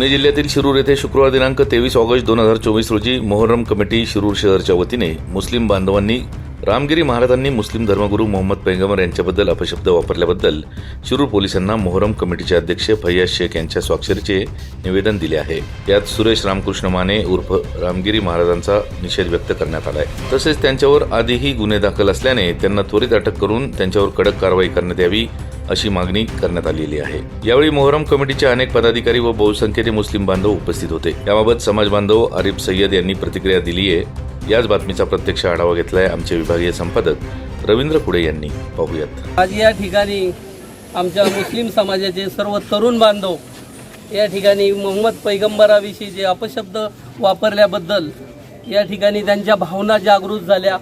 पुणे जिल्ह्यातील शिरूर येथे शुक्रवार दिनांक 23 ऑगस्ट 2024 रोजी मोहर्रम कमिटी शिरूर शहरच्या वतीने मुस्लिम बांधवांनी रामगिरी महाराजांनी मुस्लिम धर्मगुरू मोहम्मद पैगंबर यांच्याबद्दल अपशब्द वापरल्याबद्दल शिरूर पोलिसांना मोहर्रम कमिटीचे अध्यक्ष फैयाज शेख यांच्या स्वाक्षरीचे निवेदन दिले आहे। यात सुरेश रामकृष्ण माने उर्फ रामगिरी महाराजांचा निषेध व्यक्त करण्यात आला आहे। तसेच त्यांच्यावर आधीही गुन्हे दाखल असल्याने त्यांना त्वरित अटक करून त्यांच्यावर कडक कारवाई करण्यात यावी अशी मागणी करण्यात आलेली आहे। यावेळी मोहर्रम कमिटीचे अनेक पदाधिकारी व बहुसंख्येने मुस्लिम बांधव उपस्थित होते। याबाबत समाज बांधव आरिफ सय्यद यांनी प्रतिक्रिया दिली आहे। याच बातमीचा प्रत्यक्ष आढावा घेतलाय आमचे विभागीय संपादक रवींद्र कुडे यांनी। पाहूयात। आज या ठिकाणी आमच्या मुस्लिम समाजाचे सर्व तरुण बांधव या ठिकाणी मोहम्मद पैगंबराविषयी जे अपशब्द वापरल्याबद्दल या ठिकाणी त्यांच्या भावना जागृत झाल्या,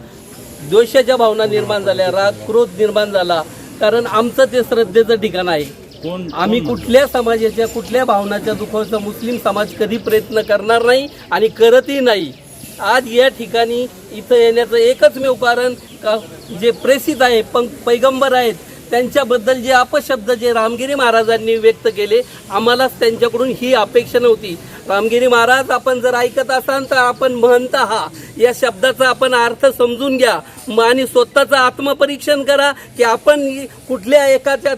द्वेषाच्या भावना निर्माण झाल्या, राग क्रोध निर्माण झाला। कारण आमचं ते श्रद्धेचं ठिकाण आहे। आम्ही कुठल्या समाजाच्या कुठल्या भावनाच्या दुखावचा मुस्लिम समाज कधी प्रयत्न करणार नाही आणि करतही नाही। आज या ठिकाणी इथं येण्याचं एकमेव कारण का जे प्रेषित आहे पैगंबर आहेत त्यांच्याबद्दल जे अपशब्द जे रामगिरी महाराजांनी व्यक्त केले, आम्हालाच त्यांच्याकडून ही अपेक्षा नव्हती। रामगिरी महाराज आपण जर ऐकत असाल तर आपण म्हणता हा या शब्दाचा आपण अर्थ समजून घ्या आणि स्वतःचं आत्मपरीक्षण करा की आपण कुठल्या एकाच्या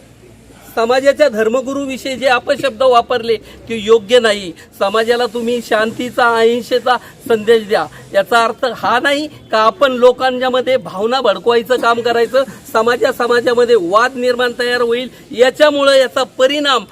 समाजाच्या धर्मगुरूविषयी जे अपशब्द वापरले की योग्य नाही। समाजाला तुम्ही शांतीचा अहिंसेचा संदेश द्या। याचा अर्थ हा नाही का आपण लोकांच्यामध्ये भावना भडकवायचं काम करायचं, समाजामध्ये वाद निर्माण तयार होईल। याच्यामुळे याचा परिणाम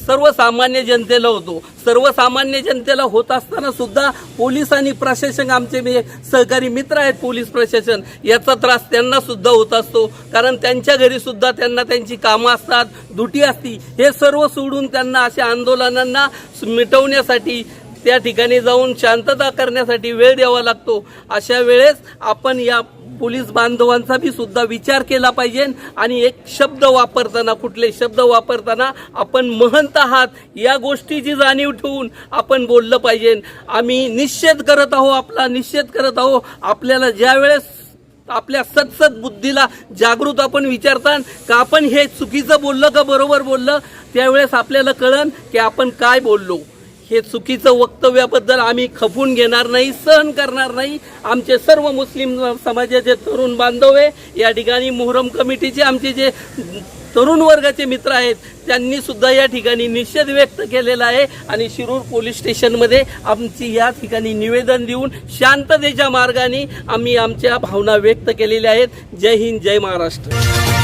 सर्वसामान्य जनतेला होतो। सर्वसामान्य जनतेला होत असताना सुद्धा पोलीस आणि प्रशासन, आमचे सहकारी मित्र आहेत पोलीस प्रशासन, याचा त्रास त्यांना सुद्धा होत असतो। कारण त्यांच्या घरी सुद्धा त्यांना त्यांची कामं असतात, ड्युटी असती। हे सर्व सोडून त्यांना अशा आंदोलनांना मिटवण्यासाठी त्या ठिकाणी जाऊन शांतता करण्यासाठी वेळ द्यावा लागतो। अशा वेळेस आपण या पोलीस बांधवांचा बी सुद्धा विचार केला पाहिजे आणि एक शब्द वापरताना, कुठले शब्द वापरताना आपण महंत आहात या गोष्टीची जाणीव ठेवून आपण बोललं पाहिजे। आम्ही निषेध करत आहोत, आपला निषेध करत आहोत। आपल्याला ज्या वेळेस आपल्या सतसत बुद्धीला जागृत आपण विचारता का आपण हे चुकीचं बोललं का बरोबर बोललं, त्यावेळेस आपल्याला कळन की आपण काय बोललो। हे चुकीचं वक्तव्याबद्दल आम्ही खपून घेणार नाही, सहन करणार नाही। आमचे सर्व मुस्लिम समाजाचे तरुण बांधव या ठिकाणी मोहर्रम कमिटीचे आमचे जे तरुण वर्गाचे मित्र आहेत त्यांनी सुद्धा या ठिकाणी निषेध व्यक्त केलेला आहे आणि शिरूर पोलीस स्टेशनमध्ये आमची या ठिकाणी निवेदन देऊन शांततेच्या मार्गाने आम्ही आमच्या भावना व्यक्त केलेल्या आहेत। जय हिंद, जय महाराष्ट्र।